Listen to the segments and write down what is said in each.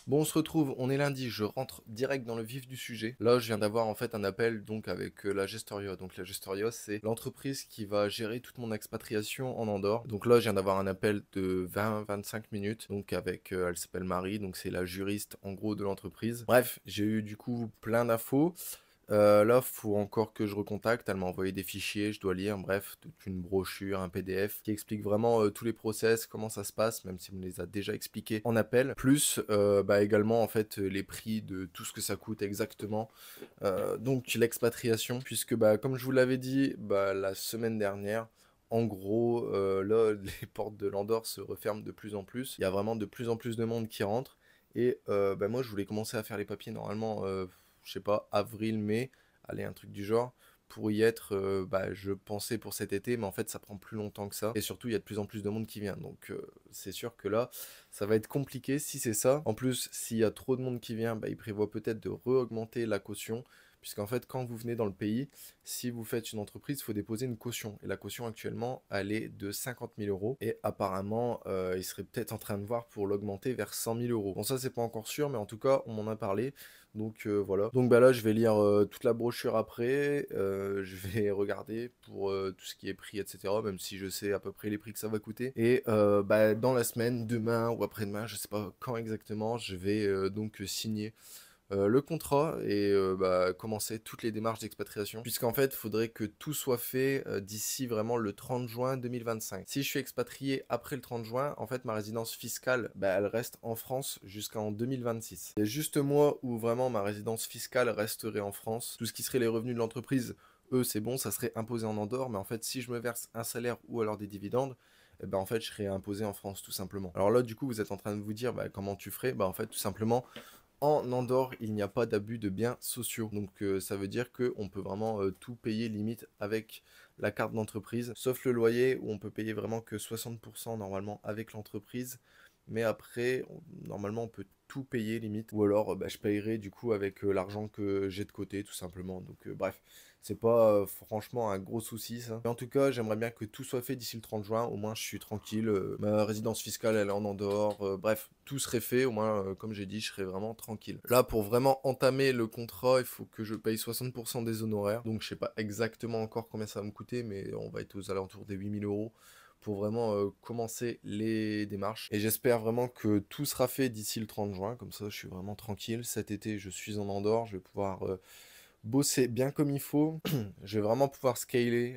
Bon, on se retrouve, on est lundi, je rentre direct dans le vif du sujet. Là, je viens d'avoir en fait un appel donc avec la Gestoria. Donc la Gestoria, c'est l'entreprise qui va gérer toute mon expatriation en Andorre. Donc là, je viens d'avoir un appel de 20-25 minutes. Donc avec, elle s'appelle Marie, donc c'est la juriste en gros de l'entreprise. Bref, j'ai eu du coup plein d'infos. Là, faut encore que je recontacte. Elle m'a envoyé des fichiers, je dois lire. Bref, toute une brochure, un PDF qui explique vraiment tous les process, comment ça se passe, même si on me les a déjà expliqués en appel. Plus, également en fait les prix de tout ce que ça coûte exactement. Donc l'expatriation, puisque comme je vous l'avais dit la semaine dernière. En gros, là, les portes de l'Andorre se referment de plus en plus. Il y a vraiment de plus en plus de monde qui rentre. Et moi, je voulais commencer à faire les papiers normalement, je sais pas, avril, mai, allez, un truc du genre, pour y être, je pensais pour cet été, mais en fait, ça prend plus longtemps que ça. Et surtout, il y a de plus en plus de monde qui vient. Donc, c'est sûr que là, ça va être compliqué si c'est ça. En plus, s'il y a trop de monde qui vient, ils prévoient peut-être de re-augmenter la caution. Puisqu'en fait, quand vous venez dans le pays, si vous faites une entreprise, il faut déposer une caution. Et la caution actuellement, elle est de 50 000 euros. Et apparemment, ils seraient peut-être en train de voir pour l'augmenter vers 100 000 euros. Bon, ça, c'est pas encore sûr, mais en tout cas, on m'en a parlé. Donc voilà. Donc là, je vais lire toute la brochure après. Je vais regarder pour tout ce qui est prix, etc. Même si je sais à peu près les prix que ça va coûter. Et dans la semaine, demain ou après-demain, je sais pas quand exactement, je vais donc signer le contrat et commencer toutes les démarches d'expatriation. Puisqu'en fait, il faudrait que tout soit fait d'ici vraiment le 30 juin 2025. Si je suis expatrié après le 30 juin, en fait, ma résidence fiscale, elle reste en France jusqu'en 2026. C'est juste moi où vraiment ma résidence fiscale resterait en France. Tout ce qui serait les revenus de l'entreprise, eux, c'est bon, ça serait imposé en Andorre. Mais en fait, si je me verse un salaire ou alors des dividendes, en fait, je serais imposé en France, tout simplement. Alors là, du coup, vous êtes en train de vous dire, comment tu ferais? En fait, tout simplement, en Andorre, il n'y a pas d'abus de biens sociaux. Donc ça veut dire qu'on peut vraiment tout payer limite avec la carte d'entreprise, sauf le loyer où on peut payer vraiment que 60% normalement avec l'entreprise. Mais après, normalement, on peut tout payer limite. Ou alors, je payerai du coup avec l'argent que j'ai de côté, tout simplement. Donc, bref, c'est pas franchement un gros souci ça. Mais en tout cas, j'aimerais bien que tout soit fait d'ici le 30 juin. Au moins, je suis tranquille. Ma résidence fiscale, elle est en Andorre. Bref, tout serait fait. Au moins, comme j'ai dit, je serais vraiment tranquille. Là, pour vraiment entamer le contrat, il faut que je paye 60% des honoraires. Donc, je sais pas exactement encore combien ça va me coûter, mais on va être aux alentours des 8 000 euros pour vraiment commencer les démarches. Et j'espère vraiment que tout sera fait d'ici le 30 juin, comme ça je suis vraiment tranquille. Cet été, je suis en Andorre, je vais pouvoir bosser bien comme il faut. Je vais vraiment pouvoir scaler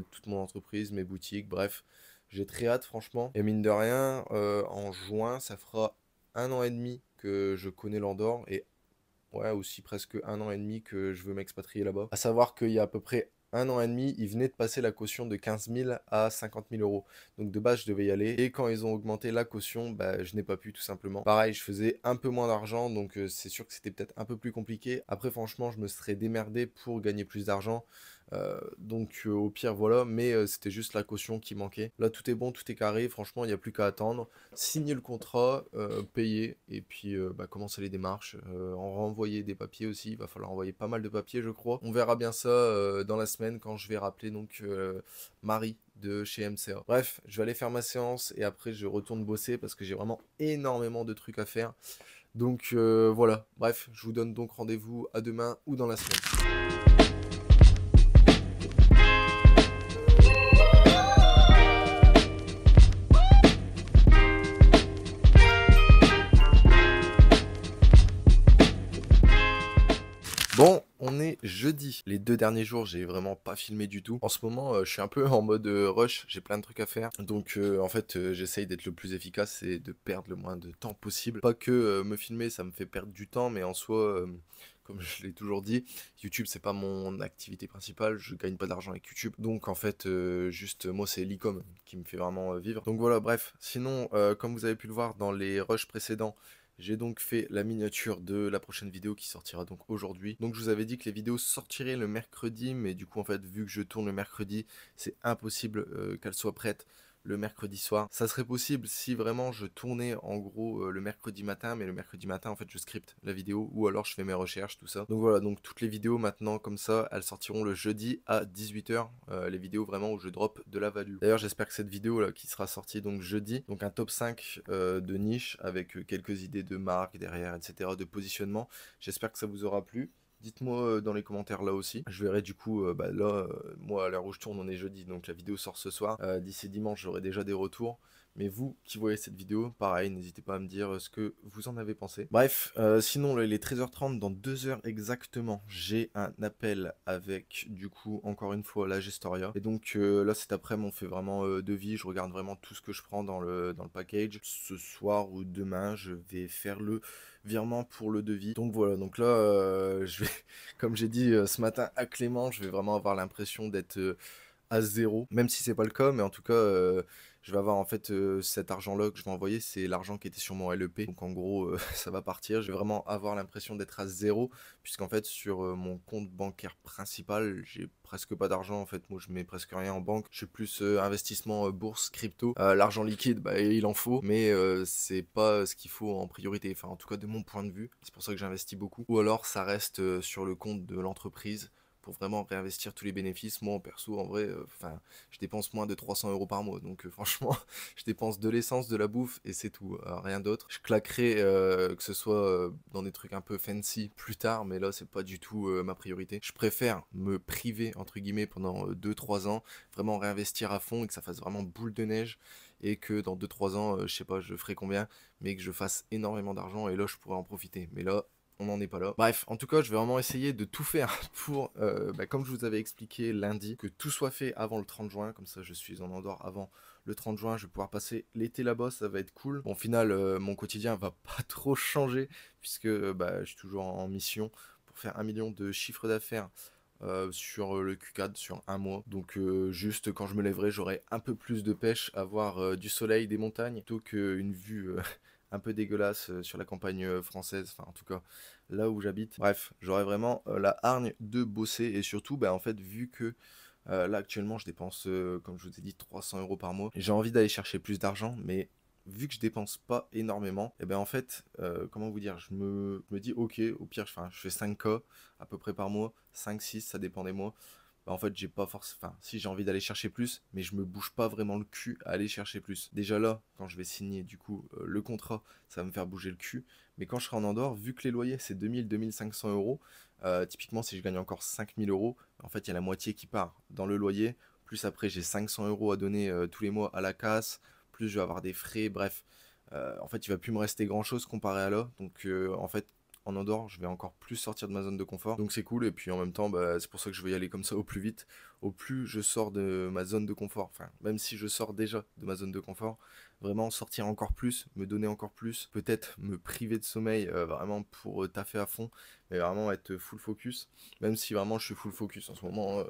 toute mon entreprise, mes boutiques, bref. J'ai très hâte, franchement. Et mine de rien, en juin, ça fera 1 an et demi que je connais l'Andorre et ouais, aussi presque 1 an et demi que je veux m'expatrier là-bas. À savoir qu'il y a à peu près 1 an et demi, ils venaient de passer la caution de 15 000 à 50 000 euros. Donc de base, je devais y aller. Et quand ils ont augmenté la caution, je n'ai pas pu tout simplement. Pareil, je faisais un peu moins d'argent, donc c'est sûr que c'était peut-être un peu plus compliqué. Après, franchement, je me serais démerdé pour gagner plus d'argent. Au pire, voilà. Mais c'était juste la caution qui manquait. Là, tout est bon, tout est carré. Franchement, il n'y a plus qu'à attendre. Signer le contrat, payer et puis commencer les démarches, en renvoyer des papiers aussi, il va falloir envoyer pas mal de papiers je crois. On verra bien ça dans la semaine quand je vais rappeler donc Marie de chez MCA. Bref, je vais aller faire ma séance et après je retourne bosser parce que j'ai vraiment énormément de trucs à faire. Donc voilà, bref, je vous donne donc rendez-vous à demain ou dans la semaine. Bon, on est jeudi. Les 2 derniers jours, j'ai vraiment pas filmé du tout. En ce moment, je suis un peu en mode rush, j'ai plein de trucs à faire. Donc en fait, j'essaye d'être le plus efficace et de perdre le moins de temps possible. Pas que me filmer, ça me fait perdre du temps, mais en soi, comme je l'ai toujours dit, YouTube, c'est pas mon activité principale, je gagne pas d'argent avec YouTube. Donc en fait, juste moi, c'est l'e-com qui me fait vraiment vivre. Donc voilà, bref. Sinon, comme vous avez pu le voir dans les rushs précédents, j'ai donc fait la miniature de la prochaine vidéo qui sortira donc aujourd'hui. Donc je vous avais dit que les vidéos sortiraient le mercredi, mais du coup en fait vu que je tourne le mercredi, c'est impossible qu'elles soient prêtes le mercredi soir. Ça serait possible si vraiment je tournais en gros le mercredi matin, mais le mercredi matin en fait je scripte la vidéo ou alors je fais mes recherches, tout ça. Donc voilà, donc toutes les vidéos maintenant comme ça, elles sortiront le jeudi à 18 h, les vidéos vraiment où je drop de la value. D'ailleurs j'espère que cette vidéo là qui sera sortie donc jeudi, donc un top 5 de niche avec quelques idées de marque derrière, etc., de positionnement, j'espère que ça vous aura plu. Dites-moi dans les commentaires là aussi. Je verrai du coup, là, moi à l'heure où je tourne, on est jeudi, donc la vidéo sort ce soir. D'ici dimanche, j'aurai déjà des retours. Mais vous qui voyez cette vidéo, pareil, n'hésitez pas à me dire ce que vous en avez pensé. Bref, sinon, là, il est 13h30, dans 2 heures exactement, j'ai un appel avec, du coup, encore une fois, la Gestoria. Et donc là, cet après-midi, on fait vraiment devis, je regarde vraiment tout ce que je prends dans le package. Ce soir ou demain, je vais faire le virement pour le devis. Donc voilà, donc là, je vais, comme j'ai dit ce matin à Clément, je vais vraiment avoir l'impression d'être à zéro, même si c'est pas le cas, mais en tout cas, je vais avoir en fait cet argent-là que je vais envoyer, c'est l'argent qui était sur mon LEP, donc en gros, ça va partir. Je vais vraiment avoir l'impression d'être à zéro, puisqu'en fait, sur mon compte bancaire principal, j'ai presque pas d'argent. En fait, moi, je mets presque rien en banque. Je suis plus investissement bourse, crypto. L'argent liquide, bah, il en faut, mais c'est pas ce qu'il faut en priorité. Enfin, en tout cas, de mon point de vue, c'est pour ça que j'investis beaucoup. Ou alors, ça reste sur le compte de l'entreprise, pour vraiment réinvestir tous les bénéfices. Moi en perso, en vrai, je dépense moins de 300 € par mois, donc franchement, je dépense de l'essence, de la bouffe et c'est tout, rien d'autre. Je claquerai que ce soit dans des trucs un peu fancy plus tard, mais là c'est pas du tout ma priorité. Je préfère me priver entre guillemets pendant 2-3 ans, vraiment réinvestir à fond et que ça fasse vraiment boule de neige, et que dans 2-3 ans, je sais pas, je ferai combien, mais que je fasse énormément d'argent et là je pourrais en profiter. Mais là, on n'en est pas là. Bref, en tout cas, je vais vraiment essayer de tout faire pour, comme je vous avais expliqué lundi, que tout soit fait avant le 30 juin. Comme ça, je suis en Andorre avant le 30 juin. Je vais pouvoir passer l'été là-bas, ça va être cool. Bon, au final, mon quotidien va pas trop changer, puisque je suis toujours en mission pour faire 1 million de chiffre d'affaires sur le Q4, sur un mois. Donc juste quand je me lèverai, j'aurai un peu plus de pêche à voir du soleil, des montagnes, plutôt qu'une vue un peu dégueulasse sur la campagne française, enfin en tout cas là où j'habite. Bref, j'aurais vraiment la hargne de bosser, et surtout, en fait, vu que là actuellement je dépense, comme je vous ai dit, 300 € par mois, j'ai envie d'aller chercher plus d'argent, mais vu que je dépense pas énormément, et en fait, comment vous dire, je me dis ok, au pire, je fais 5K à peu près par mois, 5-6, ça dépend des mois. En fait, j'ai pas force, enfin, si j'ai envie d'aller chercher plus, mais je me bouge pas vraiment le cul à aller chercher plus. Déjà là, quand je vais signer du coup le contrat, ça va me faire bouger le cul. Mais quand je serai en Andorre, vu que les loyers c'est 2000-2500 €, typiquement si je gagne encore 5000 €, en fait il y a la moitié qui part dans le loyer, plus après j'ai 500 € à donner tous les mois à la casse, plus je vais avoir des frais, bref. En fait, il va plus me rester grand chose comparé à là. Donc en fait, en Andorre, je vais encore plus sortir de ma zone de confort. Donc c'est cool, et puis en même temps, c'est pour ça que je vais y aller comme ça au plus vite. Au plus je sors de ma zone de confort, enfin, même si je sors déjà de ma zone de confort, vraiment sortir encore plus, me donner encore plus, peut-être me priver de sommeil vraiment pour taffer à fond, mais vraiment être full focus, même si vraiment je suis full focus en ce moment.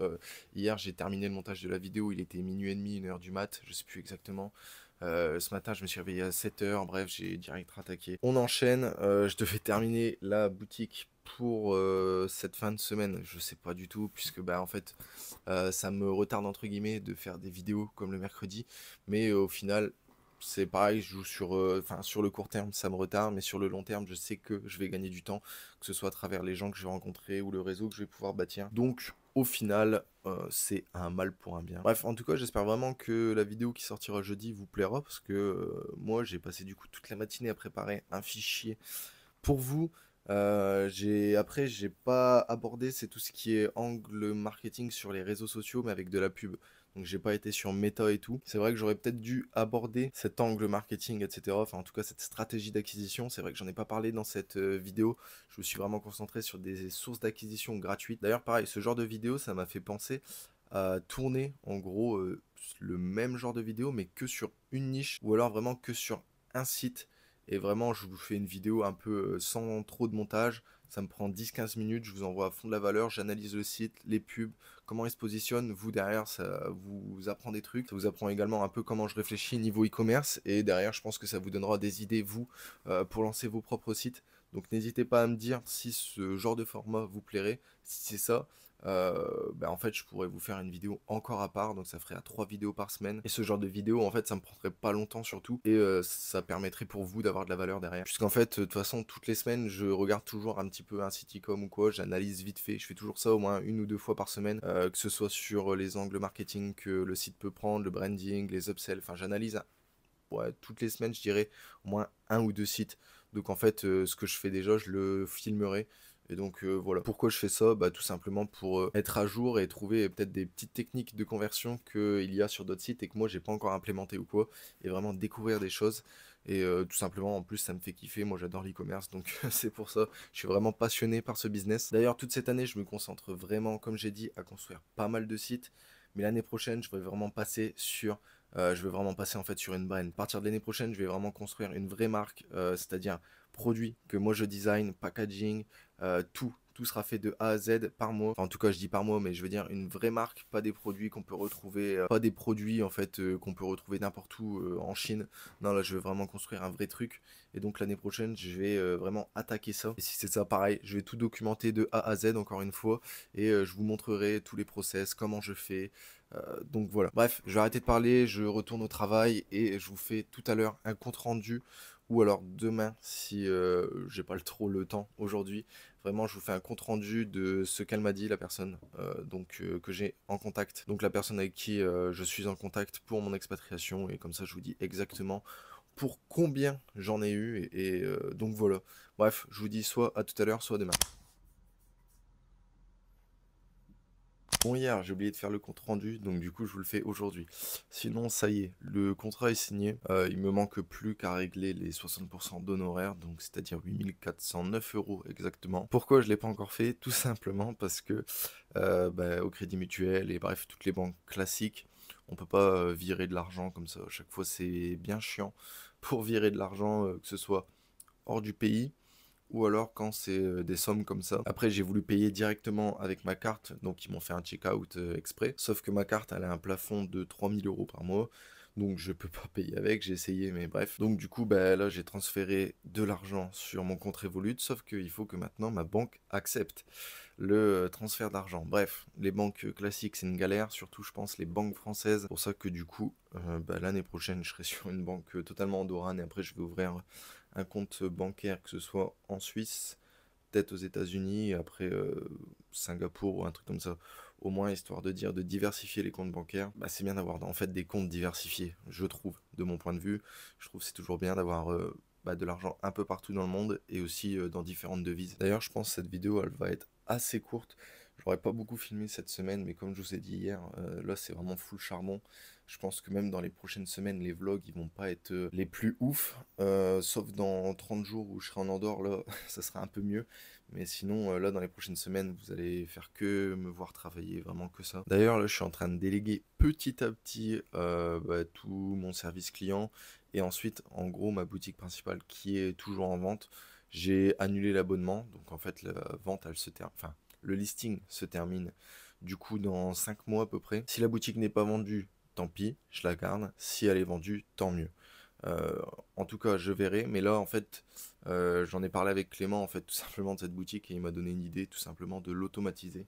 Hier, j'ai terminé le montage de la vidéo, il était minuit et demi, 1 h du mat, je sais plus exactement. Ce matin, je me suis réveillé à 7 h, bref, j'ai direct rattaqué. On enchaîne, je devais terminer la boutique pour cette fin de semaine, je sais pas du tout, puisque en fait, ça me retarde entre guillemets de faire des vidéos comme le mercredi, mais au final, c'est pareil, je joue sur, sur le court terme, ça me retarde, mais sur le long terme, je sais que je vais gagner du temps, que ce soit à travers les gens que je vais rencontrer ou le réseau que je vais pouvoir bâtir. Donc, au final, c'est un mal pour un bien. Bref, en tout cas, j'espère vraiment que la vidéo qui sortira jeudi vous plaira, parce que moi, j'ai passé du coup toute la matinée à préparer un fichier pour vous. Après, j'ai pas abordé, c'est tout ce qui est angle marketing sur les réseaux sociaux, mais avec de la pub. Donc j'ai pas été sur Meta et tout. C'est vrai que j'aurais peut-être dû aborder cet angle marketing, etc. Enfin, en tout cas, cette stratégie d'acquisition. C'est vrai que j'en ai pas parlé dans cette vidéo. Je me suis vraiment concentré sur des sources d'acquisition gratuites. D'ailleurs, pareil, ce genre de vidéo, ça m'a fait penser à tourner, en gros, le même genre de vidéo, mais que sur une niche, ou alors vraiment que sur un site. Et vraiment, je vous fais une vidéo un peu sans trop de montage. Ça me prend 10-15 minutes, je vous envoie à fond de la valeur, j'analyse le site, les pubs, comment ils se positionnent. Vous, derrière, ça vous apprend des trucs. Ça vous apprend également un peu comment je réfléchis niveau e-commerce. Et derrière, je pense que ça vous donnera des idées, vous, pour lancer vos propres sites. Donc n'hésitez pas à me dire si ce genre de format vous plairait. Si c'est ça, bah, en fait je pourrais vous faire une vidéo encore à part, donc ça ferait à 3 vidéos par semaine. Et ce genre de vidéo en fait ça me prendrait pas longtemps surtout, et ça permettrait pour vous d'avoir de la valeur derrière. Puisqu'en fait de toute façon toutes les semaines je regarde toujours un petit peu un site e-com ou quoi, j'analyse vite fait, je fais toujours ça au moins 1 ou 2 fois par semaine, que ce soit sur les angles marketing que le site peut prendre, le branding, les upsells, enfin j'analyse ouais, toutes les semaines je dirais au moins 1 ou 2 sites. Donc en fait ce que je fais déjà je le filmerai. Et donc voilà. Pourquoi je fais ça? Bah tout simplement pour être à jour et trouver peut-être des petites techniques de conversion qu'il y a sur d'autres sites et que moi j'ai pas encore implémenté ou quoi. Et vraiment découvrir des choses. Et tout simplement en plus ça me fait kiffer, moi j'adore l'e-commerce donc c'est pour ça, je suis vraiment passionné par ce business. D'ailleurs toute cette année je me concentre vraiment comme j'ai dit à construire pas mal de sites. Mais l'année prochaine je vais vraiment passer sur en fait sur une brand. À partir de l'année prochaine, je vais vraiment construire une vraie marque, c'est-à-dire produit que moi je design, packaging, tout sera fait de A à Z par mois. Enfin, en tout cas, je dis par mois, mais je veux dire une vraie marque, pas des produits qu'on peut retrouver, pas des produits en fait qu'on peut retrouver n'importe où en Chine. Non, là, je vais vraiment construire un vrai truc. Et donc l'année prochaine, je vais vraiment attaquer ça. Et si c'est ça, pareil, je vais tout documenter de A à Z encore une fois, et je vous montrerai tous les process, comment je fais. Donc voilà. Bref, je vais arrêter de parler, je retourne au travail et je vous fais tout à l'heure un compte rendu, ou alors demain si j'ai pas trop le temps aujourd'hui. Vraiment, je vous fais un compte rendu de ce qu'elle m'a dit, la personne que j'ai en contact. Donc la personne avec qui je suis en contact pour mon expatriation, et comme ça je vous dis exactement pour combien j'en ai eu. Et donc voilà. Bref, je vous dis soit à tout à l'heure, soit demain. Bon, hier, j'ai oublié de faire le compte rendu, donc du coup, je vous le fais aujourd'hui. Sinon, ça y est, le contrat est signé. Il me manque plus qu'à régler les 60% d'honoraires, donc c'est-à-dire 8 409 € exactement. Pourquoi je l'ai pas encore fait? Tout simplement parce que bah, au Crédit Mutuel et bref, toutes les banques classiques, on peut pas virer de l'argent comme ça. À chaque fois, c'est bien chiant pour virer de l'argent, que ce soit hors du pays ou alors quand c'est des sommes comme ça. Après, j'ai voulu payer directement avec ma carte, donc ils m'ont fait un check-out exprès. Sauf que ma carte, elle a un plafond de 3 000 € par mois, donc je peux pas payer avec, j'ai essayé, mais bref. Donc du coup, bah, là, j'ai transféré de l'argent sur mon compte Revolut, sauf qu'il faut que maintenant ma banque accepte le transfert d'argent. Bref, les banques classiques, c'est une galère, surtout, je pense, les banques françaises. Pour ça que du coup, bah, l'année prochaine, je serai sur une banque totalement andorrane, et après, je vais ouvrir un compte bancaire, que ce soit en Suisse, peut-être aux États-Unis, et après Singapour ou un truc comme ça. Au moins, histoire de dire de diversifier les comptes bancaires. Bah, c'est bien d'avoir en fait des comptes diversifiés, je trouve, de mon point de vue. Je trouve que c'est toujours bien d'avoir bah, de l'argent un peu partout dans le monde et aussi dans différentes devises. D'ailleurs, je pense que cette vidéo, elle va être assez courte. J'aurais pas beaucoup filmé cette semaine, mais comme je vous ai dit hier, là c'est vraiment full charbon. Je pense que même dans les prochaines semaines, les vlogs ils vont pas être les plus ouf, sauf dans 30 jours où je serai en Andorre, là ça sera un peu mieux. Mais sinon, là dans les prochaines semaines, vous allez faire que me voir travailler, vraiment que ça. D'ailleurs, là je suis en train de déléguer petit à petit bah, tout mon service client, et ensuite, en gros, ma boutique principale qui est toujours en vente, j'ai annulé l'abonnement. Donc en fait, la vente, elle se termine. Enfin, le listing se termine du coup dans 5 mois à peu près. Si la boutique n'est pas vendue, tant pis, je la garde. Si elle est vendue, tant mieux. Euh, En tout cas, je verrai. Mais là, en fait, j'en ai parlé avec Clément, en fait, tout simplement de cette boutique, et il m'a donné une idée, tout simplement, de l'automatiser.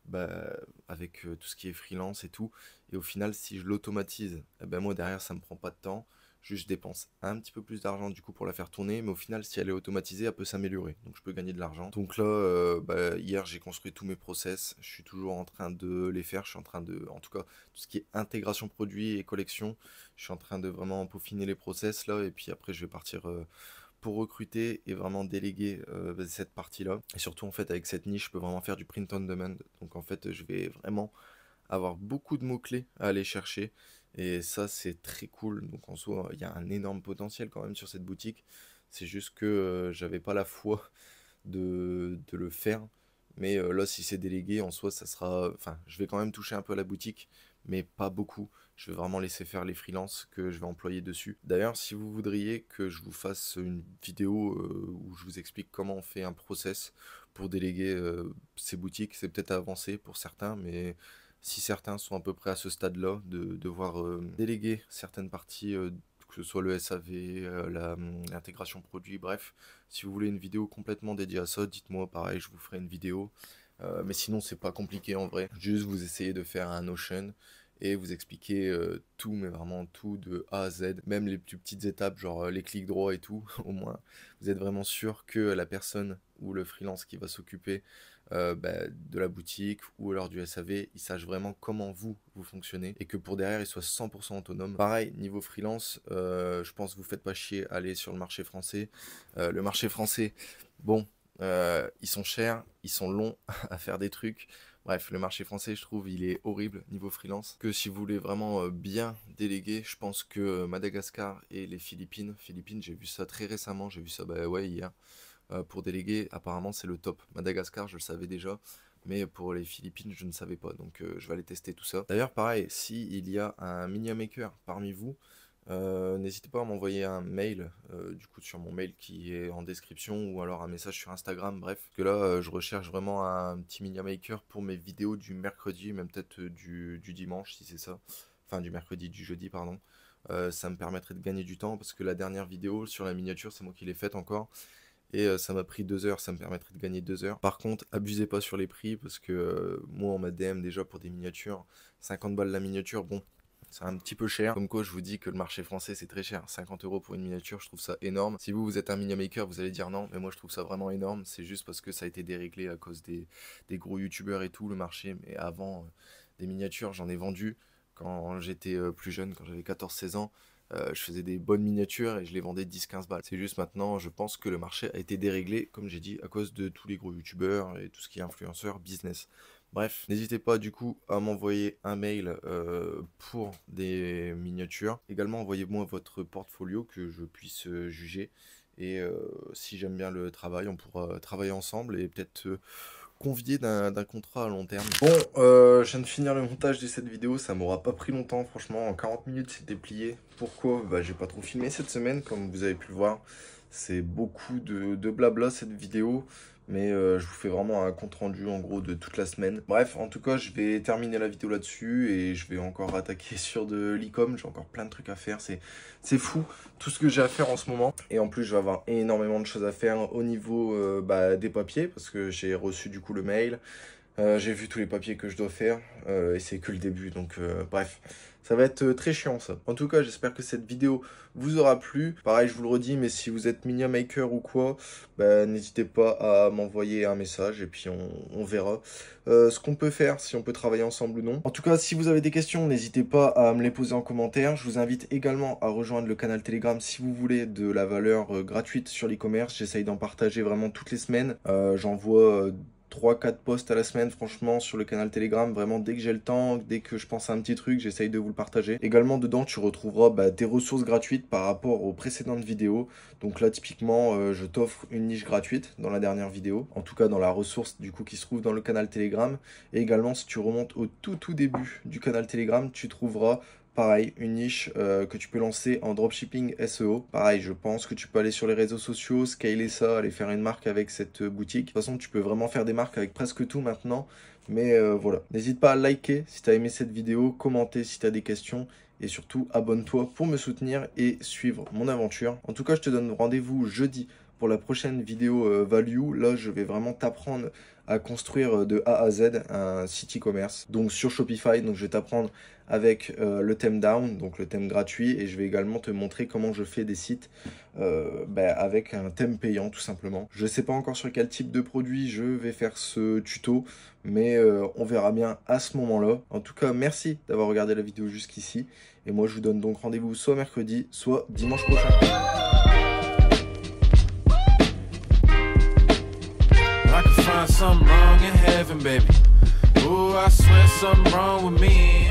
Bah, avec tout ce qui est freelance et tout. Et au final, si je l'automatise, eh ben moi derrière, ça me prend pas de temps. Juste, je dépense un petit peu plus d'argent du coup pour la faire tourner, mais au final, si elle est automatisée, elle peut s'améliorer. Donc, je peux gagner de l'argent. Donc là, bah, hier, j'ai construit tous mes process. Je suis toujours en train de les faire. Je suis en train de, en tout cas, tout ce qui est intégration produit et collection, je suis en train de vraiment peaufiner les process là. Et puis après, je vais partir pour recruter et vraiment déléguer cette partie-là. Et surtout, en fait, avec cette niche, je peux vraiment faire du print on demand. Donc, en fait, je vais vraiment avoir beaucoup de mots-clés à aller chercher. Et ça, c'est très cool. Donc, en soi, il y a un énorme potentiel quand même sur cette boutique. C'est juste que j'avais pas la foi de le faire. Mais là, si c'est délégué, en soi, ça sera. Enfin, je vais quand même toucher un peu à la boutique, mais pas beaucoup. Je vais vraiment laisser faire les freelances que je vais employer dessus. D'ailleurs, si vous voudriez que je vous fasse une vidéo où je vous explique comment on fait un process pour déléguer ces boutiques, c'est peut-être avancé pour certains, mais si certains sont à peu près à ce stade-là, de devoir déléguer certaines parties, que ce soit le SAV, l'intégration produit, bref, si vous voulez une vidéo complètement dédiée à ça, dites-moi, pareil, je vous ferai une vidéo. Mais sinon, c'est pas compliqué en vrai. Juste, vous essayez de faire un Notion et vous expliquez tout, mais vraiment tout de A à Z, même les plus petites étapes, genre les clics droits et tout. Au moins, vous êtes vraiment sûr que la personne ou le freelance qui va s'occuper de la boutique ou alors du SAV, il sache vraiment comment vous fonctionnez et que pour derrière, il soit 100% autonome. Pareil, niveau freelance, je pense que vous faites pas chier à aller sur le marché français. Le marché français, bon, ils sont chers, ils sont longs à faire des trucs. Bref, le marché français, je trouve, il est horrible niveau freelance. Que si vous voulez vraiment bien déléguer, je pense que Madagascar et les Philippines, j'ai vu ça très récemment, j'ai vu ça hier. Pour déléguer, apparemment c'est le top. Madagascar, je le savais déjà, mais pour les Philippines, je ne savais pas. Donc je vais aller tester tout ça. D'ailleurs, pareil, si il y a un Miniamaker parmi vous, n'hésitez pas à m'envoyer un mail, du coup sur mon mail qui est en description, ou alors un message sur Instagram, bref. Parce que là, je recherche vraiment un petit Miniamaker pour mes vidéos du mercredi, même peut-être du dimanche si c'est ça. Enfin du jeudi, pardon. Ça me permettrait de gagner du temps, parce que la dernière vidéo sur la miniature, c'est moi qui l'ai faite encore. Et ça m'a pris 2 heures, ça me permettrait de gagner 2 heures. Par contre, abusez pas sur les prix, parce que moi on m'a DM déjà pour des miniatures, 50 balles la miniature, bon, c'est un petit peu cher. Comme quoi, je vous dis que le marché français c'est très cher, 50 € pour une miniature, je trouve ça énorme. Si vous êtes un Miniamaker, vous allez dire non, mais moi je trouve ça vraiment énorme. C'est juste parce que ça a été déréglé à cause des gros youtubeurs et tout, le marché. Mais avant, des miniatures, j'en ai vendu quand j'étais plus jeune, quand j'avais 14-16 ans. Je faisais des bonnes miniatures et je les vendais 10-15 balles. C'est juste maintenant, je pense que le marché a été déréglé, comme j'ai dit, à cause de tous les gros youtubeurs et tout ce qui est influenceur, business. Bref, n'hésitez pas du coup à m'envoyer un mail pour des miniatures. Également, envoyez-moi votre portfolio que je puisse juger. Et si j'aime bien le travail, on pourra travailler ensemble et peut-être convié d'un contrat à long terme. Bon, je viens de finir le montage de cette vidéo, ça m'aura pas pris longtemps, franchement, en 40 minutes c'était plié. Pourquoi? J'ai pas trop filmé cette semaine, comme vous avez pu le voir. C'est beaucoup de blabla cette vidéo, mais je vous fais vraiment un compte rendu en gros de toute la semaine. Bref, en tout cas, je vais terminer la vidéo là-dessus et je vais encore attaquer sur de l'e-com. J'ai encore plein de trucs à faire, c'est fou tout ce que j'ai à faire en ce moment. Et en plus, je vais avoir énormément de choses à faire au niveau des papiers, parce que j'ai reçu du coup le mail. J'ai vu tous les papiers que je dois faire et c'est que le début, donc bref, ça va être très chiant ça. En tout cas, j'espère que cette vidéo vous aura plu. Pareil, je vous le redis, mais si vous êtes Miniamaker ou quoi, n'hésitez pas à m'envoyer un message et puis on verra ce qu'on peut faire, si on peut travailler ensemble ou non. En tout cas, si vous avez des questions, n'hésitez pas à me les poser en commentaire. Je vous invite également à rejoindre le canal Telegram si vous voulez de la valeur gratuite sur l'e-commerce. J'essaye d'en partager vraiment toutes les semaines. J'envoie 3-4 posts à la semaine, franchement, sur le canal Telegram. Vraiment, dès que j'ai le temps, dès que je pense à un petit truc, j'essaye de vous le partager. Également, dedans, tu retrouveras des ressources gratuites par rapport aux précédentes vidéos. Donc là, typiquement, je t'offre une niche gratuite dans la dernière vidéo. En tout cas, dans la ressource, du coup, qui se trouve dans le canal Telegram. Et également, si tu remontes au tout début du canal Telegram, tu trouveras pareil, une niche que tu peux lancer en dropshipping SEO. Pareil, je pense que tu peux aller sur les réseaux sociaux, scaler ça, aller faire une marque avec cette boutique. De toute façon, tu peux vraiment faire des marques avec presque tout maintenant. Mais voilà, n'hésite pas à liker si tu as aimé cette vidéo, commenter si tu as des questions. Et surtout, abonne-toi pour me soutenir et suivre mon aventure. En tout cas, je te donne rendez-vous jeudi pour la prochaine vidéo value. Là, je vais vraiment t'apprendre à construire de A à Z un site e-commerce. Donc sur Shopify, donc je vais t'apprendre avec le theme down, donc le thème gratuit. Et je vais également te montrer comment je fais des sites avec un thème payant tout simplement. Je ne sais pas encore sur quel type de produit je vais faire ce tuto, mais on verra bien à ce moment-là. En tout cas, merci d'avoir regardé la vidéo jusqu'ici. Et moi, je vous donne donc rendez-vous soit mercredi, soit dimanche prochain. Something wrong in heaven, baby. Ooh, I swear something wrong with me.